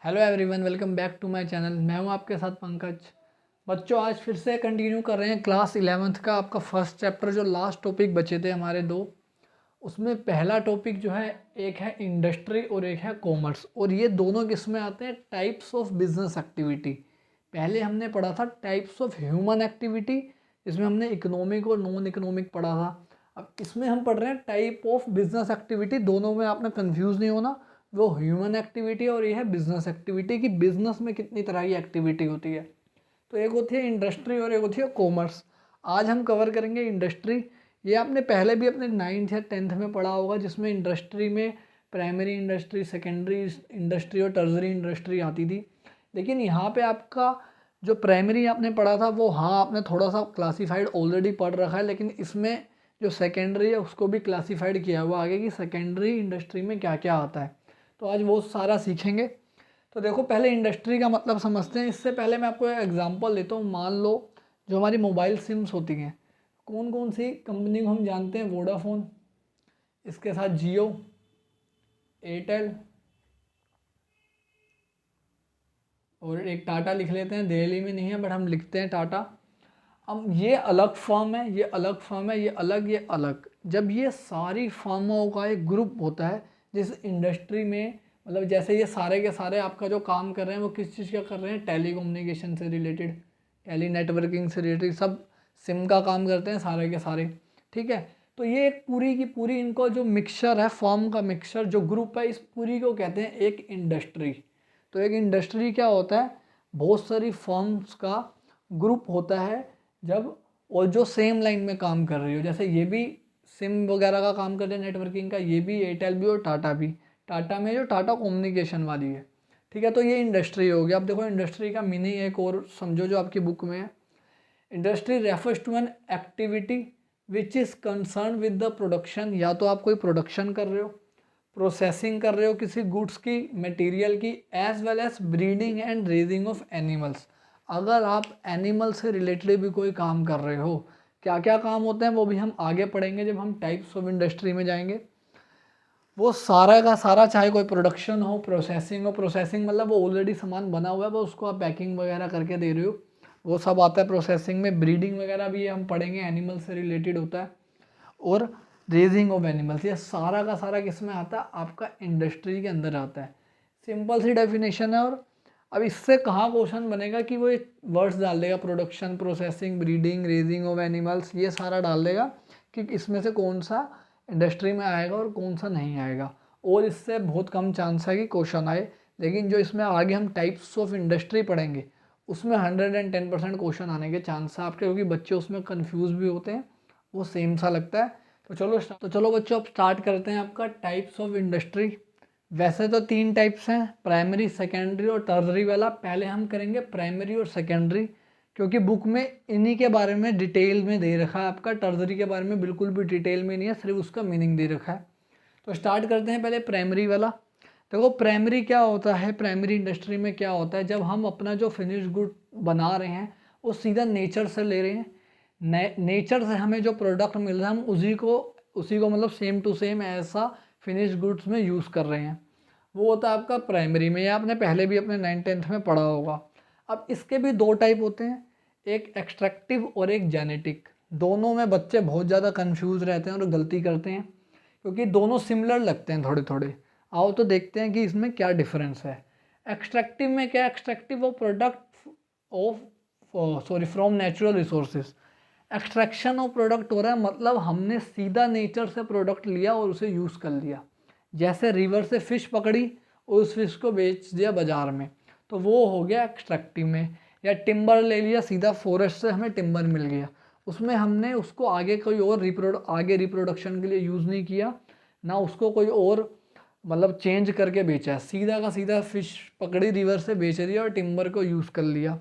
Hello everyone, welcome back to my channel. मैं हूं आपके साथ पंकज। बच्चों, आज फिर से कंटिन्यू कर रहे हैं क्लास 11th का आपका फर्स्ट चैप्टर। जो लास्ट टॉपिक बचे थे हमारे दो, उसमें पहला टॉपिक जो है, एक है इंडस्ट्री और एक है कॉमर्स। और ये दोनों किस में आते हैं? Types of business activity. पहले हमने पढ़ा था टाइप्स ऑफ ह्यूमन एक्टिविटी, इसमें हमने इकोनॉमिक और नॉन इकोनॉमिक पढ़ा था। अब इसमें हम पढ़ रहे हैं टाइप ऑफ बिजनेस एक्टिविटी। दोनों में आपने कंफ्यूज नहीं होना, वो ह्यूमन एक्टिविटी और ये है बिजनेस एक्टिविटी, कि बिजनेस में कितनी तरह की एक्टिविटी होती है। तो एक होती है इंडस्ट्री और एक होती है कॉमर्स। आज हम कवर करेंगे इंडस्ट्री। ये आपने पहले भी अपने 9th या 10th में पढ़ा होगा, जिसमें इंडस्ट्री में प्राइमरी इंडस्ट्री, सेकेंडरी इंडस्ट्री और टर्जरी इंडस्ट्री आती थी। लेकिन यहाँ पे आपका जो प्राइमरी आपने पढ़ा था वो, हाँ, आपने थोड़ा सा क्लासीफाइड ऑलरेडी पढ़ रखा है, लेकिन इसमें जो सेकेंडरी है उसको भी क्लासीफाइड किया हुआ आगे कि सेकेंडरी इंडस्ट्री में क्या क्या आता है। तो आज वो सारा सीखेंगे। तो देखो, पहले इंडस्ट्री का मतलब समझते हैं। इससे पहले मैं आपको एक एग्जांपल देता हूँ। मान लो जो हमारी मोबाइल सिम्स होती हैं, कौन कौन सी कंपनी को हम जानते हैं? वोडाफोन, इसके साथ जियो, एयरटेल, और एक टाटा लिख लेते हैं। दिल्ली में नहीं है बट हम लिखते हैं टाटा। अब ये अलग फर्म है, ये अलग फर्म है, ये अलग, ये अलग। जब ये सारी फर्मों का एक ग्रुप होता है जिस इंडस्ट्री में, मतलब जैसे ये सारे के सारे आपका जो काम कर रहे हैं वो किस चीज़ का कर रहे हैं? टेली कम्युनिकेशन से रिलेटेड, टेली नेटवर्किंग से रिलेटेड, सब सिम का काम करते हैं सारे के सारे। ठीक है, तो ये एक पूरी की पूरी इनको जो मिक्सचर है, फर्म का मिक्सचर जो ग्रुप है, इस पूरी को कहते हैं एक इंडस्ट्री। तो एक इंडस्ट्री क्या होता है? बहुत सारी फर्म्स का ग्रुप होता है जब, और जो सेम लाइन में काम कर रही हो। जैसे ये भी सिम वगैरह का काम कर रहे हैं नेटवर्किंग का, ये भी, एयरटेल भी और टाटा भी। टाटा में जो टाटा कम्युनिकेशन वाली है। ठीक है, तो ये इंडस्ट्री हो गया। अब देखो, इंडस्ट्री का मीनिंग एक और समझो जो आपकी बुक में है। Industry refers to an activity which is concern with the production. या तो आप कोई प्रोडक्शन कर रहे हो, प्रोसेसिंग कर रहे हो किसी गुड्स की, मटेरियल की, as well as breeding and raising of animals. अगर आप एनिमल से रिलेटेड भी कोई काम कर रहे हो, क्या क्या काम होते हैं वो भी हम आगे पढ़ेंगे जब हम टाइप्स ऑफ इंडस्ट्री में जाएंगे। वो सारा का सारा, चाहे कोई प्रोडक्शन हो, प्रोसेसिंग हो। प्रोसेसिंग मतलब वो ऑलरेडी सामान बना हुआ है, वो उसको आप पैकिंग वगैरह करके दे रहे हो, वो सब आता है प्रोसेसिंग में। ब्रीडिंग वगैरह भी हम पढ़ेंगे, एनिमल से रिलेटेड होता है। और रेजिंग ऑफ एनिमल्स, ये सारा का सारा किस में आता है? आपका इंडस्ट्री के अंदर आता है। सिंपल सी डेफिनेशन है। और अब इससे कहाँ क्वेश्चन बनेगा कि वो वर्ड्स डाल देगा, production, processing, breeding, raising of animals, ये सारा डाल देगा कि इसमें से कौन सा इंडस्ट्री में आएगा और कौन सा नहीं आएगा। और इससे बहुत कम चांस है कि क्वेश्चन आए। लेकिन जो इसमें आगे हम टाइप्स ऑफ इंडस्ट्री पढ़ेंगे, उसमें 110% क्वेश्चन आने के चांस है आपके, क्योंकि बच्चे उसमें कन्फ्यूज भी होते हैं, वो सेम सा लगता है। तो चलो बच्चों, अब स्टार्ट करते हैं आपका टाइप्स ऑफ इंडस्ट्री। वैसे तो 3 टाइप्स हैं, प्राइमरी, सेकेंडरी और टर्सरी वाला। पहले हम करेंगे प्राइमरी और सेकेंडरी, क्योंकि बुक में इन्हीं के बारे में डिटेल में दे रखा है। आपका टर्सरी के बारे में बिल्कुल भी डिटेल में नहीं है, सिर्फ उसका मीनिंग दे रखा है। तो स्टार्ट करते हैं पहले प्राइमरी वाला। देखो, प्राइमरी क्या होता है? प्राइमरी इंडस्ट्री में क्या होता है? जब हम अपना जो फिनिश गुड बना रहे हैं वो सीधा नेचर से ले रहे हैं, नेचर से हमें जो प्रोडक्ट मिल रहा है हम उसी को मतलब सेम टू सेम ऐसा फिनिश गुड्स में यूज़ कर रहे हैं, वो होता है आपका प्राइमरी में। ये आपने पहले भी अपने 9th-10th में पढ़ा होगा। अब इसके भी 2 टाइप होते हैं, एक एक्सट्रैक्टिव और एक जेनेटिक। दोनों में बच्चे बहुत ज़्यादा कंफ्यूज रहते हैं और गलती करते हैं, क्योंकि दोनों सिमिलर लगते हैं थोड़े थोड़े। आओ तो देखते हैं कि इसमें क्या डिफरेंस है। एक्सट्रैक्टिव में क्या? Extractive of product from natural resources. Extraction of product हो रहा है, मतलब हमने सीधा नेचर से प्रोडक्ट लिया और उसे यूज़ कर लिया। जैसे रिवर से फ़िश पकड़ी और उस फिश को बेच दिया बाज़ार में, तो वो हो गया एक्सट्रैक्टिव में। या टिम्बर ले लिया, सीधा फॉरेस्ट से हमें टिम्बर मिल गया, उसमें हमने उसको आगे कोई और रिप्रोडक्शन के लिए यूज़ नहीं किया, ना उसको कोई और मतलब चेंज करके बेचा, सीधा का सीधा फ़िश पकड़ी, रिवर से बेच दिया और टिम्बर को यूज़ कर लिया।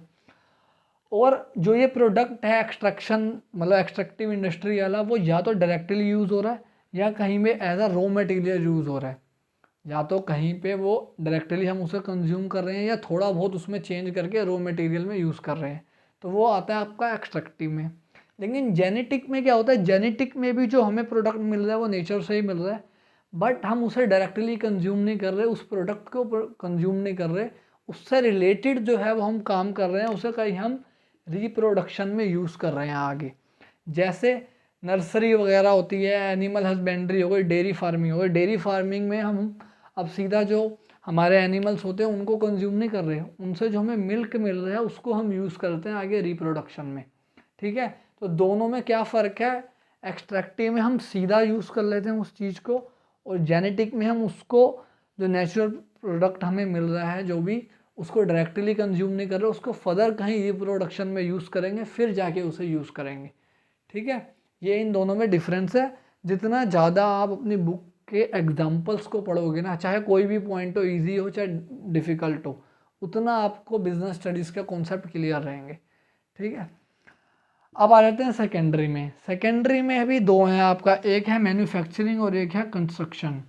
और जो ये प्रोडक्ट है एक्सट्रैक्शन मतलब एक्सट्रैक्टिव इंडस्ट्री वाला, वो या तो डायरेक्टली यूज़ हो रहा है या कहीं पे as a raw material use हो रहा है। या तो कहीं पे वो डायरेक्टली हम उसे कंज्यूम कर रहे हैं या थोड़ा बहुत उसमें चेंज करके रॉ मटेरियल में यूज़ कर रहे हैं, तो वो आता है आपका एक्सट्रैक्टिव में। लेकिन जेनेटिक में क्या होता है? जेनेटिक में भी जो हमें प्रोडक्ट मिल रहा है वो नेचर से ही मिल रहा है, बट हम उसे डायरेक्टली कंज्यूम नहीं कर रहे, उस प्रोडक्ट को कंज्यूम नहीं कर रहे, उससे रिलेटेड जो है वो हम काम कर रहे हैं, उसे कहीं हम रिप्रोडक्शन में यूज़ कर रहे हैं आगे। जैसे नर्सरी वगैरह होती है, एनिमल हस्बेंड्री हो गई, डेयरी फार्मिंग हो गई। डेयरी फार्मिंग में हम अब सीधा जो हमारे एनिमल्स होते हैं उनको कंज्यूम नहीं कर रहे, उनसे जो हमें मिल्क मिल रहा है उसको हम यूज़ करते हैं आगे रिप्रोडक्शन में। ठीक है, तो दोनों में क्या फ़र्क है? एक्सट्रैक्टिव में हम सीधा यूज़ कर लेते हैं उस चीज़ को, और जेनेटिक में हम उसको जो नेचुरल प्रोडक्ट हमें मिल रहा है जो भी, उसको डायरेक्टली कंज्यूम नहीं कर रहे, उसको फर्दर कहीं रिप्रोडक्शन में यूज़ करेंगे, फिर जाके उसे यूज़ करेंगे। ठीक है, ये इन दोनों में डिफरेंस है। जितना ज़्यादा आप अपनी बुक के एग्जाम्पल्स को पढ़ोगे ना, चाहे कोई भी पॉइंट हो, ईजी हो चाहे डिफ़िकल्ट हो, उतना आपको बिजनेस स्टडीज़ के कॉन्सेप्ट क्लियर रहेंगे। ठीक है, अब आ जाते हैं सेकेंडरी में। सेकेंडरी में भी दो हैं आपका, एक है मैन्युफैक्चरिंग और एक है कंस्ट्रक्शन।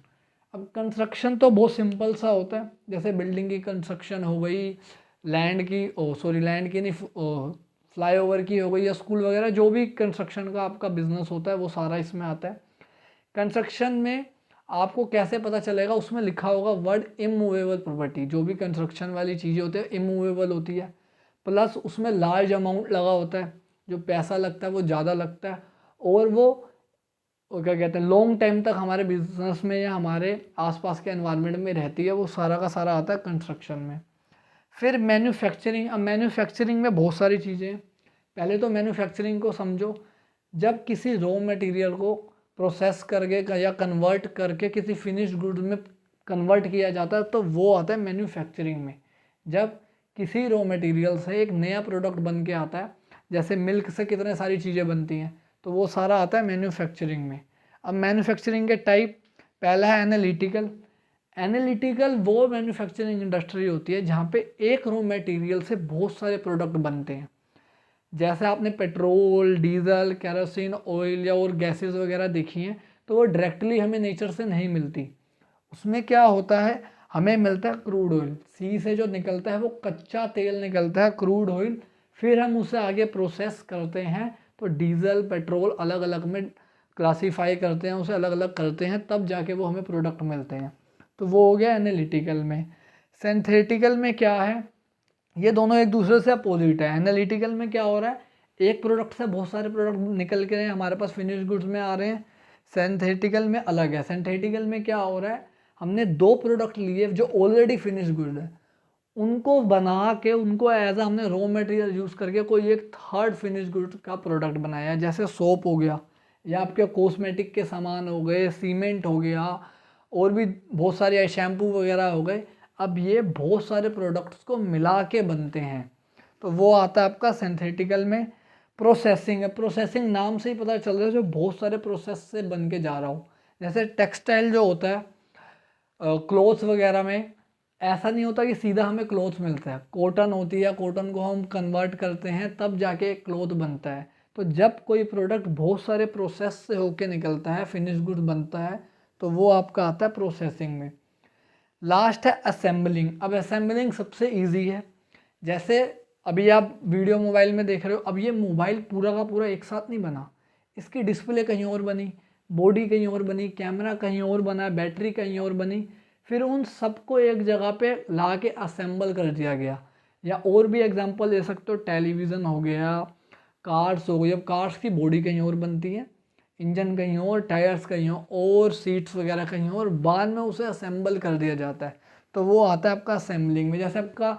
अब कंस्ट्रक्शन तो बहुत सिंपल सा होता है, जैसे बिल्डिंग की कंस्ट्रक्शन हो गई, लैंड की नहीं, फ्लाईओवर की हो गई, या स्कूल वगैरह, जो भी कंस्ट्रक्शन का आपका बिजनेस होता है वो सारा इसमें आता है। कंस्ट्रक्शन में आपको कैसे पता चलेगा? उसमें लिखा होगा वर्ड इमूवेबल प्रॉपर्टी। जो भी कंस्ट्रक्शन वाली चीज़ें होती है इमूवेबल होती है, प्लस उसमें लार्ज अमाउंट लगा होता है, जो पैसा लगता है वो ज़्यादा लगता है, और वो क्या कहते हैं लॉन्ग टाइम तक हमारे बिजनेस में या हमारे आसपास के एनवायरनमेंट में रहती है, वो सारा का सारा आता है कंस्ट्रक्शन में। फिर मैन्युफैक्चरिंग। अब मैन्युफैक्चरिंग में बहुत सारी चीज़ें हैं। पहले तो मैन्युफैक्चरिंग को समझो, जब किसी रॉ मटेरियल को प्रोसेस करके या कन्वर्ट करके किसी फिनिश गुड में कन्वर्ट किया जाता है, तो वो आता है मैन्युफैक्चरिंग में। जब किसी रॉ मटेरियल से एक नया प्रोडक्ट बन के आता है, जैसे मिल्क से कितने सारी चीज़ें बनती हैं, तो वो सारा आता है मैन्युफैक्चरिंग में। अब मैन्युफैक्चरिंग के टाइप, पहला है एनालिटिकल। एनालिटिकल वो मैन्युफैक्चरिंग इंडस्ट्री होती है जहाँ पे एक रॉ मटेरियल से बहुत सारे प्रोडक्ट बनते हैं। जैसे आपने पेट्रोल, डीजल, केरोसिन, ऑयल या और गैसेस वगैरह देखी हैं, तो वो डायरेक्टली हमें नेचर से नहीं मिलती। उसमें क्या होता है, हमें मिलता है क्रूड ऑयल, सी से जो निकलता है वो कच्चा तेल निकलता है, क्रूड ऑयल। फिर हम उसे आगे प्रोसेस करते हैं, तो डीजल, पेट्रोल अलग अलग में क्लासीफाई करते हैं, उसे अलग अलग करते हैं, तब जाके वो हमें प्रोडक्ट मिलते हैं। तो वो हो गया एनालिटिकल में। सिंथेटिकल में क्या है, ये दोनों एक दूसरे से अपोजिट है। एनालिटिकल में क्या हो रहा है, एक प्रोडक्ट से बहुत सारे प्रोडक्ट निकल के हमारे पास फिनिश गुड्स में आ रहे हैं। सिंथेटिकल में अलग है। सिंथेटिकल में क्या हो रहा है, हमने दो प्रोडक्ट लिए जो ऑलरेडी फिनिश गुड है, उनको बना के उनको एज आ हमने रॉ मटेरियल यूज़ करके कोई एक थर्ड फिनिश गुड का प्रोडक्ट बनाया है। जैसे सोप हो गया, या आपके कॉस्मेटिक के सामान हो गए, सीमेंट हो गया, और भी बहुत सारे शैम्पू वगैरह हो गए। अब ये बहुत सारे प्रोडक्ट्स को मिला के बनते हैं, तो वो आता है आपका सिंथेटिकल में। प्रोसेसिंग है। प्रोसेसिंग नाम से ही पता चल रहा है जो बहुत सारे प्रोसेस से बन के जा रहा हो। जैसे टेक्सटाइल जो होता है, क्लोथ्स वगैरह में ऐसा नहीं होता कि सीधा हमें क्लोथ मिलता है। कॉटन होती है, कॉटन को हम कन्वर्ट करते हैं तब जाके एक क्लोथ बनता है। तो जब कोई प्रोडक्ट बहुत सारे प्रोसेस से होके निकलता है, फिनिश गुड बनता है, तो वो आपका आता है प्रोसेसिंग में। लास्ट है असेंबलिंग। अब असेंबलिंग सबसे इजी है। जैसे अभी आप वीडियो मोबाइल में देख रहे हो, अब ये मोबाइल पूरा का पूरा एक साथ नहीं बना, इसकी डिस्प्ले कहीं और बनी, बॉडी कहीं और बनी, कैमरा कहीं और बना, बैटरी कहीं और बनी, फिर उन सबको एक जगह पे ला के असेंबल कर दिया गया। या और भी एग्जांपल दे सकते हो, टेलीविज़न हो गया, कार्स हो गई। अब कार्स की बॉडी कहीं और बनती है, इंजन कहीं और, टायर्स कहीं और, सीट्स वगैरह कहीं और, बाद में उसे असेंबल कर दिया जाता है, तो वो आता है आपका असेंबलिंग में। जैसे आपका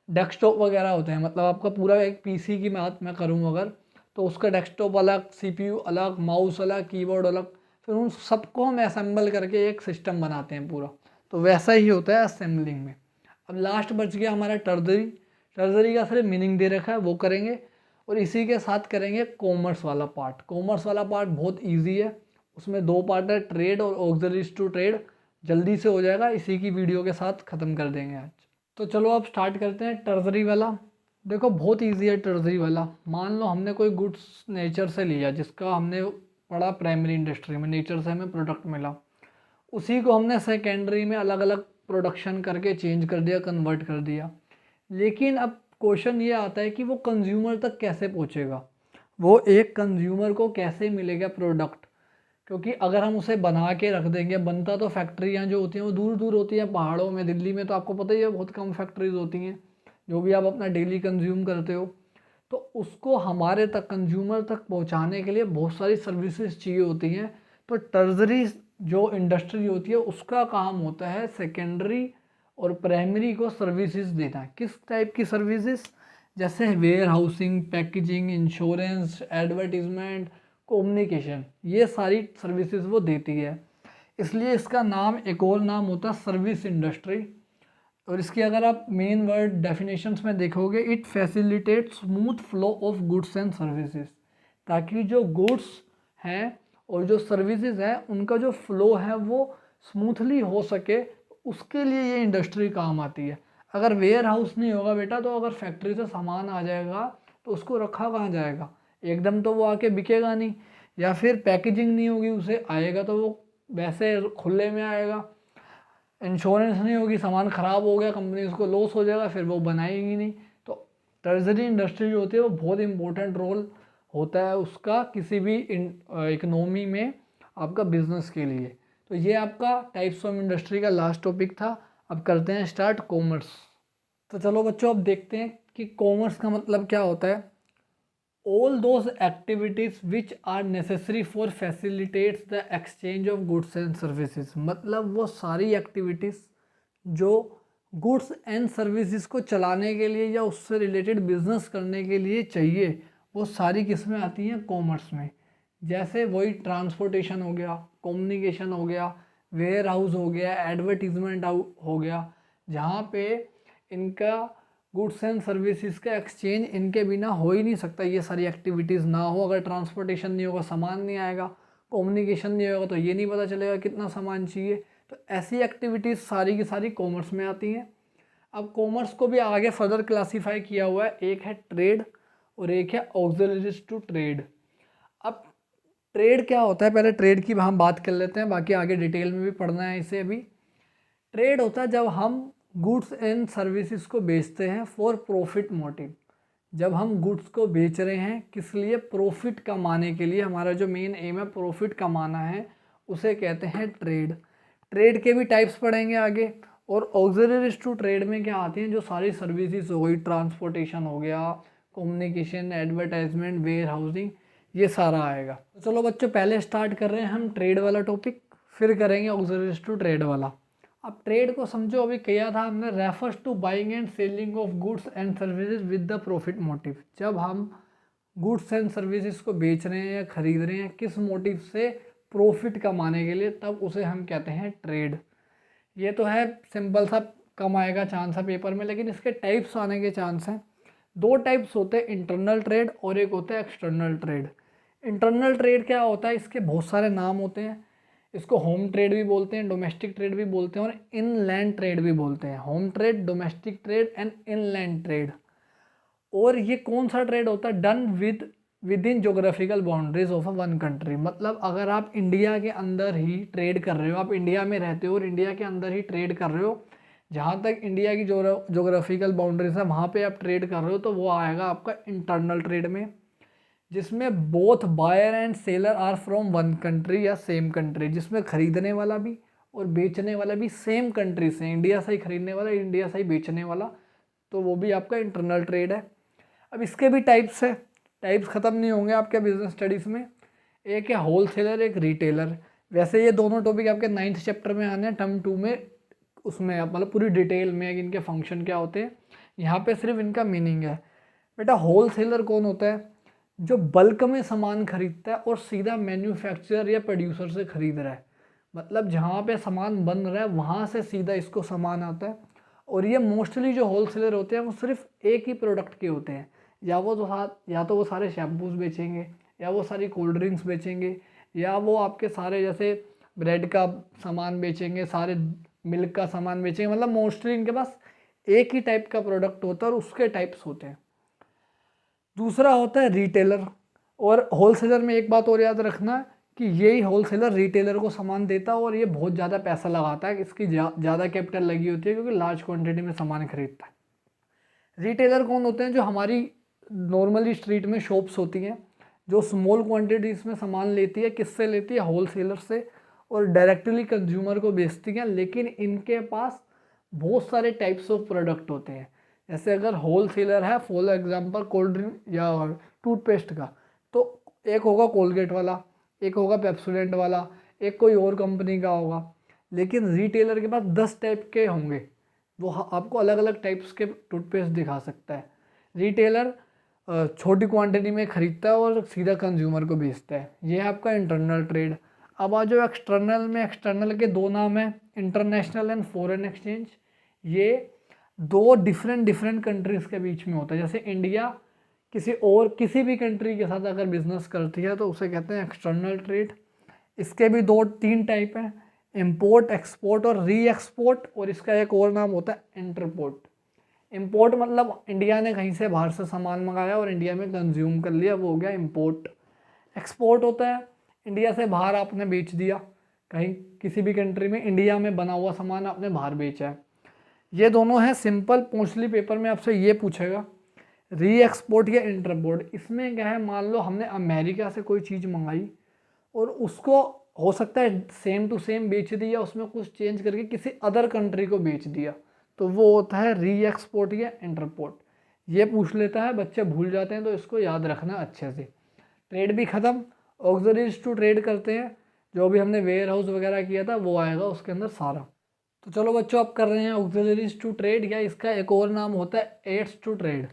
डेस्कटॉप वगैरह होते हैं, मतलब आपका पूरा एक पीसी की बात मैं करूँ अगर, तो उसका डेस्कटॉप अलग, सीपीयू अलग, माउस अलग, कीबोर्ड अलग, फिर उन सबको हम असेंबल करके एक सिस्टम बनाते हैं पूरा। तो वैसा ही होता है असेंबलिंग में। अब लास्ट बच गया हमारा टर्जरी। टर्जरी का सिर्फ मीनिंग दे रखा है, वो करेंगे, और इसी के साथ करेंगे कॉमर्स वाला पार्ट। कॉमर्स वाला पार्ट बहुत ईजी है, उसमें दो पार्ट है, ट्रेड और ऑक्सिलरीज टू ट्रेड। जल्दी से हो जाएगा, इसी की वीडियो के साथ ख़त्म कर देंगे आज। तो चलो अब स्टार्ट करते हैं टर्जरी वाला। देखो बहुत इजी है टर्जरी वाला। मान लो हमने कोई गुड्स नेचर से लिया, जिसका हमने पढ़ा प्राइमरी इंडस्ट्री में, नेचर से हमें प्रोडक्ट मिला, उसी को हमने सेकेंडरी में अलग अलग प्रोडक्शन करके चेंज कर दिया, कन्वर्ट कर दिया। लेकिन अब क्वेश्चन ये आता है कि वो कंज्यूमर तक कैसे पहुँचेगा, वो एक कंज्यूमर को कैसे मिलेगा प्रोडक्ट, क्योंकि अगर हम उसे बना के रख देंगे, बनता तो फैक्ट्रियाँ जो होती हैं वो दूर दूर होती हैं, पहाड़ों में, दिल्ली में तो आपको पता ही है बहुत कम फैक्ट्रीज होती हैं जो भी आप अपना डेली कंज्यूम करते हो। तो उसको हमारे तक, कंज्यूमर तक पहुंचाने के लिए बहुत सारी सर्विसेज चाहिए होती हैं। तो टर्जरी जो इंडस्ट्री होती है उसका काम होता है सेकेंडरी और प्राइमरी को सर्विसेज देना। किस टाइप की सर्विसेज? जैसे warehousing, packaging, insurance, advertisement, communication, ये सारी सर्विसेज वो देती है। इसलिए इसका नाम, एक और नाम होता है सर्विस इंडस्ट्री। और इसकी अगर आप मेन वर्ड डेफिनेशंस में देखोगे, it facilitate smooth flow of goods and services, ताकि जो गुड्स हैं और जो सर्विसेज हैं उनका जो फ्लो है वो स्मूथली हो सके, उसके लिए ये इंडस्ट्री काम आती है। अगर वेयर हाउस नहीं होगा बेटा, तो अगर फैक्ट्री से सामान आ जाएगा तो उसको रखा कहाँ जाएगा, एकदम तो वो आके बिकेगा नहीं। या फिर पैकेजिंग नहीं होगी, उसे आएगा तो वो वैसे खुले में आएगा। इंश्योरेंस नहीं होगी, सामान ख़राब हो गया, कंपनी उसको लॉस हो जाएगा, फिर वो बनाएगी नहीं। तो ट्रेजरी इंडस्ट्री जो होती है वो बहुत इंपॉर्टेंट रोल होता है उसका किसी भी इकोनॉमी में, आपका बिजनेस के लिए। तो ये आपका टाइप्स ऑफ इंडस्ट्री का लास्ट टॉपिक था। अब करते हैं स्टार्ट कॉमर्स। तो चलो बच्चों, अब देखते हैं कि कॉमर्स का मतलब क्या होता है। all those activities which are necessary for facilitates the exchange of goods and services, मतलब वो सारी एक्टिविटीज़ जो गुड्स एंड सर्विसेज को चलाने के लिए या उससे रिलेटेड बिजनेस करने के लिए चाहिए, वो सारी किस में आती हैं? कॉमर्स में। जैसे वही ट्रांसपोर्टेशन हो गया, कम्युनिकेशन हो गया, वेयर हाउस हो गया, एडवर्टीजमेंट हो गया, जहाँ पे इनका गुड्स एंड सर्विसेज का एक्सचेंज इनके बिना हो ही नहीं सकता। ये सारी एक्टिविटीज़ ना हो, अगर ट्रांसपोर्टेशन नहीं होगा सामान नहीं आएगा, कम्युनिकेशन नहीं होगा तो ये नहीं पता चलेगा कितना सामान चाहिए। तो ऐसी एक्टिविटीज़ सारी की सारी कॉमर्स में आती हैं। अब कॉमर्स को भी आगे फर्दर क्लासीफाई किया हुआ है, एक है ट्रेड और एक है ऑक्सिलरीज टू ट्रेड। अब ट्रेड क्या होता है, पहले ट्रेड की हम बात कर लेते हैं, बाकी आगे डिटेल में भी पढ़ना है इसे। अभी ट्रेड होता है जब हम गुड्स एंड सर्विसेज को बेचते हैं फॉर प्रॉफिट मोटिव। जब हम गुड्स को बेच रहे हैं किस लिए? प्रॉफिट कमाने के लिए। हमारा जो मेन एम है प्रॉफिट कमाना है, उसे कहते हैं ट्रेड। ट्रेड के भी टाइप्स पढ़ेंगे आगे। और ऑक्सिलरीज टू ट्रेड में क्या आती हैं? जो सारी सर्विसेज हो गई, ट्रांसपोर्टेशन हो गया, कम्युनिकेशन, एडवर्टाइजमेंट, वेयर हाउसिंग, ये सारा आएगा। तो चलो बच्चों, पहले स्टार्ट कर रहे हैं हम ट्रेड वाला टॉपिक, फिर करेंगे ऑक्सिलरीज टू ट्रेड वाला। अब ट्रेड को समझो, अभी किया था हमने, refers to buying and selling of goods and services with the profit motive. जब हम गुड्स एंड सर्विसेज को बेच रहे हैं या खरीद रहे हैं किस मोटिव से? प्रॉफिट कमाने के लिए, तब उसे हम कहते हैं ट्रेड। ये तो है सिंपल सा, कम आएगा चांस है पेपर में, लेकिन इसके टाइप्स आने के चांस हैं। दो टाइप्स होते हैं, इंटरनल ट्रेड और एक होता है एक्सटर्नल ट्रेड। इंटरनल ट्रेड क्या होता है? इसके बहुत सारे नाम होते हैं। इसको होम ट्रेड भी बोलते हैं, डोमेस्टिक ट्रेड भी बोलते हैं और इनलैंड ट्रेड भी बोलते हैं। Home trade, domestic trade and inland trade. और ये कौन सा ट्रेड होता है? Done with in geographical boundaries of a one country. मतलब अगर आप इंडिया के अंदर ही ट्रेड कर रहे हो, आप इंडिया में रहते हो और इंडिया के अंदर ही ट्रेड कर रहे हो, जहाँ तक इंडिया की जोग्राफिकल बाउंड्रीज है वहाँ पे आप ट्रेड कर रहे हो, तो वो आएगा आपका इंटरनल ट्रेड में, जिसमें both buyer and seller are from one country या सेम कंट्री, जिसमें खरीदने वाला भी और बेचने वाला भी सेम कंट्री से, इंडिया से ही खरीदने वाला, इंडिया से ही बेचने वाला, तो वो भी आपका इंटरनल ट्रेड है। अब इसके भी टाइप्स है, टाइप्स ख़त्म नहीं होंगे आपके बिजनेस स्टडीज़ में। एक है होल सेलर, एक रिटेलर। वैसे ये दोनों टॉपिक आपके 9th चैप्टर में आने हैं, टर्म 2 में, उसमें मतलब पूरी डिटेल में इनके फंक्शन क्या होते हैं। यहाँ पे सिर्फ इनका मीनिंग है। बेटा होल सेलर कौन होता है? जो बल्क में सामान खरीदता है और सीधा मैन्युफैक्चरर या प्रोड्यूसर से खरीद रहा है। मतलब जहाँ पे सामान बन रहा है वहाँ से सीधा इसको सामान आता है। और ये मोस्टली जो होलसेलर होते हैं वो सिर्फ एक ही प्रोडक्ट के होते हैं, या तो वो सारे शैम्पूज बेचेंगे, या वो सारी कोल्ड ड्रिंक्स बेचेंगे, या वो आपके सारे जैसे ब्रेड का सामान बेचेंगे, सारे मिल्क का सामान बेचेंगे। मतलब मोस्टली इनके पास एक ही टाइप का प्रोडक्ट होता है और उसके टाइप्स होते हैं। दूसरा होता है रिटेलर। और होलसेलर में एक बात और याद रखना कि यही होलसेलर रिटेलर को सामान देता है और ये बहुत ज़्यादा पैसा लगाता है, इसकी ज़्यादा कैपिटल लगी होती है क्योंकि लार्ज क्वांटिटी में सामान खरीदता है। रिटेलर कौन होते हैं? जो हमारी नॉर्मली स्ट्रीट में शॉप्स होती हैं, जो स्मॉल क्वांटिटीज़ में सामान लेती है, किससे लेती है? होलसेलर से, और डायरेक्टली कंज्यूमर को बेचती है। लेकिन इनके पास बहुत सारे टाइप्स ऑफ प्रोडक्ट होते हैं। जैसे अगर होलसेलर है, फॉर एग्जांपल कोल्ड ड्रिंक या टूथपेस्ट का, तो एक होगा कोलगेट वाला, एक होगा पेप्सोडेंट वाला, एक कोई और कंपनी का होगा। लेकिन रिटेलर के पास 10 टाइप के होंगे, वो आपको अलग अलग टाइप्स के टूथपेस्ट दिखा सकता है। रिटेलर छोटी क्वांटिटी में खरीदता है और सीधा कंज्यूमर को बेचता है। ये है आपका इंटरनल ट्रेड। अब आ जाओ एक्सटर्नल में। एक्सटर्नल के दो नाम हैं, इंटरनेशनल एंड फॉरेन एक्सचेंज। ये दो डिफरेंट कंट्रीज़ के बीच में होता है। जैसे इंडिया किसी भी कंट्री के साथ अगर बिजनेस करती है तो उसे कहते हैं एक्सटर्नल ट्रेड। इसके भी 2-3 टाइप हैं, इंपोर्ट, एक्सपोर्ट और री एक्सपोर्ट। और इसका एक और नाम होता है इंटरपोर्ट। इंपोर्ट मतलब इंडिया ने कहीं से बाहर से सामान मंगाया और इंडिया में कंज्यूम कर लिया, वो हो गया इंपोर्ट। एक्सपोर्ट होता है इंडिया से बाहर आपने बेच दिया, कहीं किसी भी कंट्री में इंडिया में बना हुआ सामान आपने बाहर बेचा है। ये दोनों हैं सिंपल। मोस्टली पेपर में आपसे ये पूछेगा री एक्सपोर्ट या इंटरपोर्ट। इसमें क्या है, मान लो हमने अमेरिका से कोई चीज़ मंगाई और उसको हो सकता है सेम टू सेम बेच दिया, उसमें कुछ चेंज करके किसी अदर कंट्री को बेच दिया, तो वो होता है री एक्सपोर्ट या इंटरपोर्ट। ये पूछ लेता है, बच्चे भूल जाते हैं, तो इसको याद रखना अच्छे से। ट्रेड भी ख़त्म, ऑक्सिलरीज टू ट्रेड करते हैं। जो भी हमने वेयर हाउस वगैरह किया था वो आएगा उसके अंदर सारा। तो चलो बच्चों, आप कर रहे हैं ऑक्सिलरीज टू ट्रेड, या इसका एक और नाम होता है एड्स टू ट्रेड।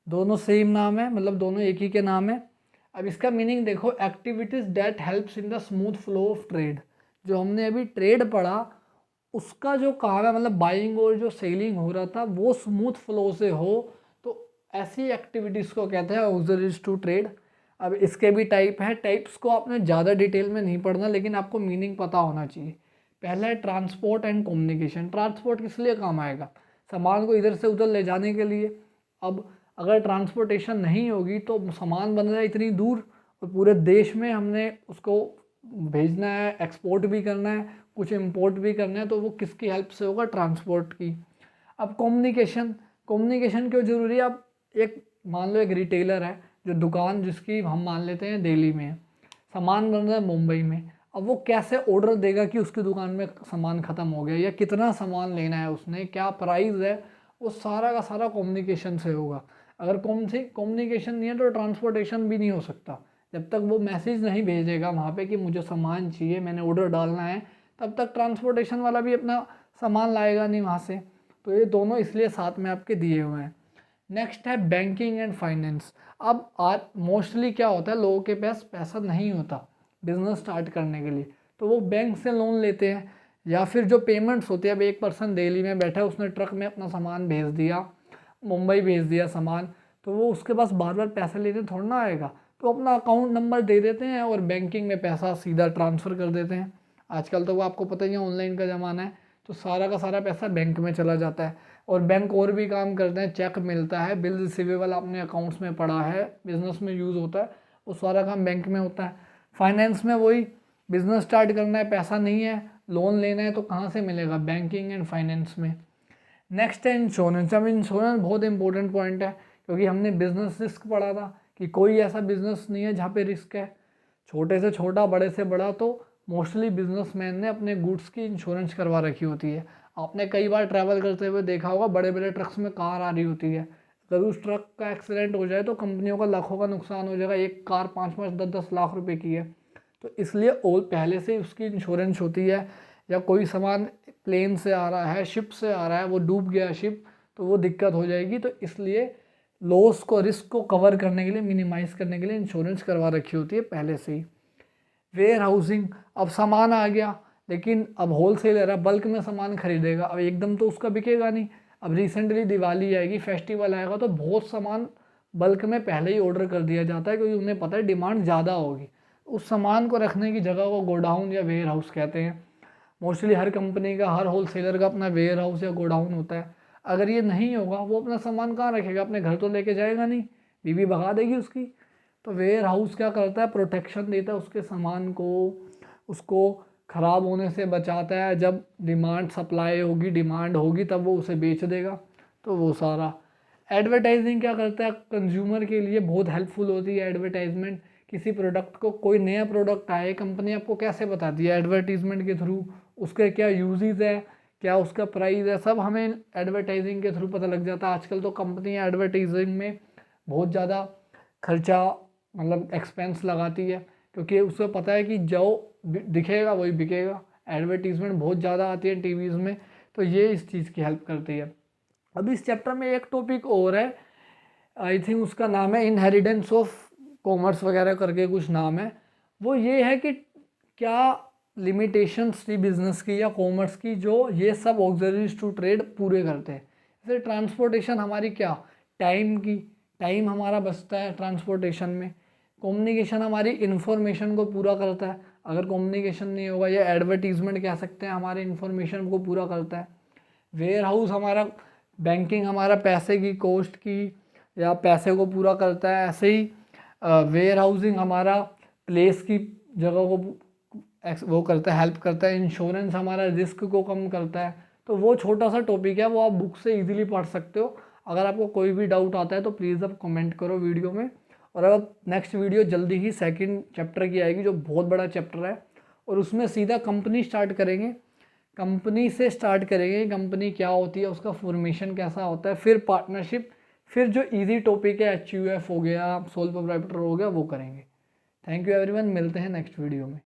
दोनों सेम नाम है, मतलब दोनों एक ही के नाम है। अब इसका मीनिंग देखो, activities that helps in the smooth flow of trade. जो हमने अभी ट्रेड पढ़ा उसका जो काम है, मतलब बाइंग और जो सेलिंग हो रहा था वो स्मूथ फ्लो से हो, तो ऐसी एक्टिविटीज़ को कहते हैं ऑक्सिलरीज टू ट्रेड। अब इसके भी टाइप है। टाइप्स को आपने ज़्यादा डिटेल में नहीं पढ़ना, लेकिन आपको मीनिंग पता होना चाहिए। पहला है ट्रांसपोर्ट एंड कम्युनिकेशन। ट्रांसपोर्ट किस लिए काम आएगा? सामान को इधर से उधर ले जाने के लिए। अब अगर ट्रांसपोर्टेशन नहीं होगी तो सामान बन रहा है इतनी दूर और पूरे देश में हमने उसको भेजना है, एक्सपोर्ट भी करना है, कुछ इंपोर्ट भी करना है, तो वो किसकी हेल्प से होगा? ट्रांसपोर्ट की। अब कम्युनिकेशन क्यों ज़रूरी है? अब एक मान लो एक रिटेलर है, जो दुकान जिसकी हम मान लेते हैं दिल्ली में है, सामान बन रहा है मुंबई में। अब वो कैसे ऑर्डर देगा कि उसकी दुकान में सामान ख़त्म हो गया, या कितना सामान लेना है उसने, क्या प्राइस है, वो सारा का सारा कम्युनिकेशन से होगा। अगर कम्युनिकेशन नहीं है तो ट्रांसपोर्टेशन भी नहीं हो सकता। जब तक वो मैसेज नहीं भेजेगा वहाँ पे कि मुझे सामान चाहिए, मैंने ऑर्डर डालना है, तब तक ट्रांसपोर्टेशन वाला भी अपना सामान लाएगा नहीं वहाँ से। तो ये दोनों इसलिए साथ में आपके दिए हुए हैं। नेक्स्ट है बैंकिंग एंड फाइनेंस। अब आज मोस्टली क्या होता है, लोगों के पास पैसा नहीं होता बिजनेस स्टार्ट करने के लिए, तो वो बैंक से लोन लेते हैं, या फिर जो पेमेंट्स होती है। अब एक पर्सन दिल्ली में बैठा है, उसने ट्रक में अपना सामान भेज दिया, मुंबई भेज दिया सामान, तो वो उसके पास बार बार पैसे लेने थोड़ा ना आएगा, तो अपना अकाउंट नंबर दे देते हैं और बैंकिंग में पैसा सीधा ट्रांसफ़र कर देते हैं। आजकल तो वो आपको पता ही है, ऑनलाइन का ज़माना है, तो सारा का सारा पैसा बैंक में चला जाता है। और बैंक और भी काम करते हैं, चेक मिलता है, बिल रिसीवेबल अपने अकाउंट्स में पड़ा है, बिजनेस में यूज़ होता है, वो सारा काम बैंक में होता है। फाइनेंस में वही, बिजनेस स्टार्ट करना है, पैसा नहीं है, लोन लेना है, तो कहाँ से मिलेगा? बैंकिंग एंड फाइनेंस में। नेक्स्ट है इंश्योरेंस। अब इंश्योरेंस बहुत इंपॉर्टेंट पॉइंट है, क्योंकि हमने बिजनेस रिस्क पढ़ा था कि कोई ऐसा बिजनेस नहीं है जहाँ पे रिस्क है। छोटे से छोटा, बड़े से बड़ा, तो मोस्टली बिजनेसमैन ने अपने गुड्स की इंश्योरेंस करवा रखी होती है। आपने कई बार ट्रैवल करते हुए देखा होगा, बड़े बड़े ट्रक्स में कार आ रही होती है, अगर उस ट्रक का एक्सीडेंट हो जाए तो कंपनियों का लाखों का नुकसान हो जाएगा। एक कार 5-5, 10-10 लाख रुपए की है, तो इसलिए और पहले से उसकी इंश्योरेंस होती है। या कोई सामान प्लेन से आ रहा है, शिप से आ रहा है, वो डूब गया शिप, तो वो दिक्कत हो जाएगी, तो इसलिए लॉस को, रिस्क को कवर करने के लिए, मिनिमाइज़ करने के लिए इंश्योरेंस करवा रखी होती है पहले से ही। Where housing. अब सामान आ गया, लेकिन अब होलसेलर है, बल्क में सामान खरीदेगा, अब एकदम तो उसका बिकेगा नहीं। अब रिसेंटली दिवाली आएगी, फेस्टिवल आएगा, तो बहुत सामान बल्क में पहले ही ऑर्डर कर दिया जाता है, क्योंकि उन्हें पता है डिमांड ज़्यादा होगी। उस सामान को रखने की जगह को गोडाउन या वेयर हाउस कहते हैं। मोस्टली हर कंपनी का, हर होलसेलर का अपना वेयर हाउस या गोडाउन होता है। अगर ये नहीं होगा, वो अपना सामान कहाँ रखेगा? अपने घर तो लेके जाएगा नहीं, बीवी भगा देगी उसकी। तो वेयर हाउस क्या करता है? प्रोटेक्शन देता है उसके सामान को, उसको ख़राब होने से बचाता है। जब डिमांड, सप्लाई होगी, डिमांड होगी, तब वो उसे बेच देगा। तो वो सारा। एडवर्टाइजिंग क्या करता है? कंज्यूमर के लिए बहुत हेल्पफुल होती है एडवर्टाइजमेंट, किसी प्रोडक्ट को, कोई नया प्रोडक्ट आए, कंपनी आपको कैसे बताती है? एडवर्टीजमेंट के थ्रू। उसके क्या यूजेस है, क्या उसका प्राइस है, सब हमें एडवर्टाइजिंग के थ्रू पता लग जाता है। आजकल तो कंपनी एडवर्टाइजिंग में बहुत ज़्यादा खर्चा मतलब एक्सपेंस लगाती है, क्योंकि उसको पता है कि जो दिखेगा वही बिकेगा। एडवर्टीजमेंट बहुत ज़्यादा आती है टीवीज़ में, तो ये इस चीज़ की हेल्प करती है। अब इस चैप्टर में एक टॉपिक और है, आई थिंक उसका नाम है इनहेरिटेंस ऑफ कॉमर्स वगैरह करके कुछ नाम है। वो ये है कि क्या लिमिटेशंस थी बिजनेस की या कॉमर्स की जो ये सब ऑक्सिलरीज टू ट्रेड पूरे करते हैं। जैसे ट्रांसपोर्टेशन हमारी क्या, टाइम हमारा बचता है ट्रांसपोर्टेशन में। कम्युनिकेशन हमारी इन्फॉर्मेशन को पूरा करता है, अगर कम्युनिकेशन नहीं होगा, या एडवर्टीजमेंट कह सकते हैं, हमारे इन्फॉर्मेशन को पूरा करता है। वेयर हाउस हमारा, बैंकिंग हमारा पैसे की कॉस्ट की या पैसे को पूरा करता है। ऐसे ही वेयर हाउसिंग हमारा प्लेस की जगह को वो करता है, हेल्प करता है। इंश्योरेंस हमारा रिस्क को कम करता है। तो वो छोटा सा टॉपिक है, वो आप बुक से इजीली पढ़ सकते हो। अगर आपको कोई भी डाउट आता है तो प्लीज़ आप कमेंट करो वीडियो में। और अब नेक्स्ट वीडियो जल्दी ही सेकंड चैप्टर की आएगी, जो बहुत बड़ा चैप्टर है, और उसमें सीधा कंपनी स्टार्ट करेंगे। कंपनी से स्टार्ट करेंगे, कंपनी क्या होती है, उसका फॉर्मेशन कैसा होता है, फिर पार्टनरशिप, फिर जो इजी टॉपिक है HUF हो गया, सोल प्रोप्राइटर हो गया, वो करेंगे। थैंक यू एवरीवन, मिलते हैं नेक्स्ट वीडियो में।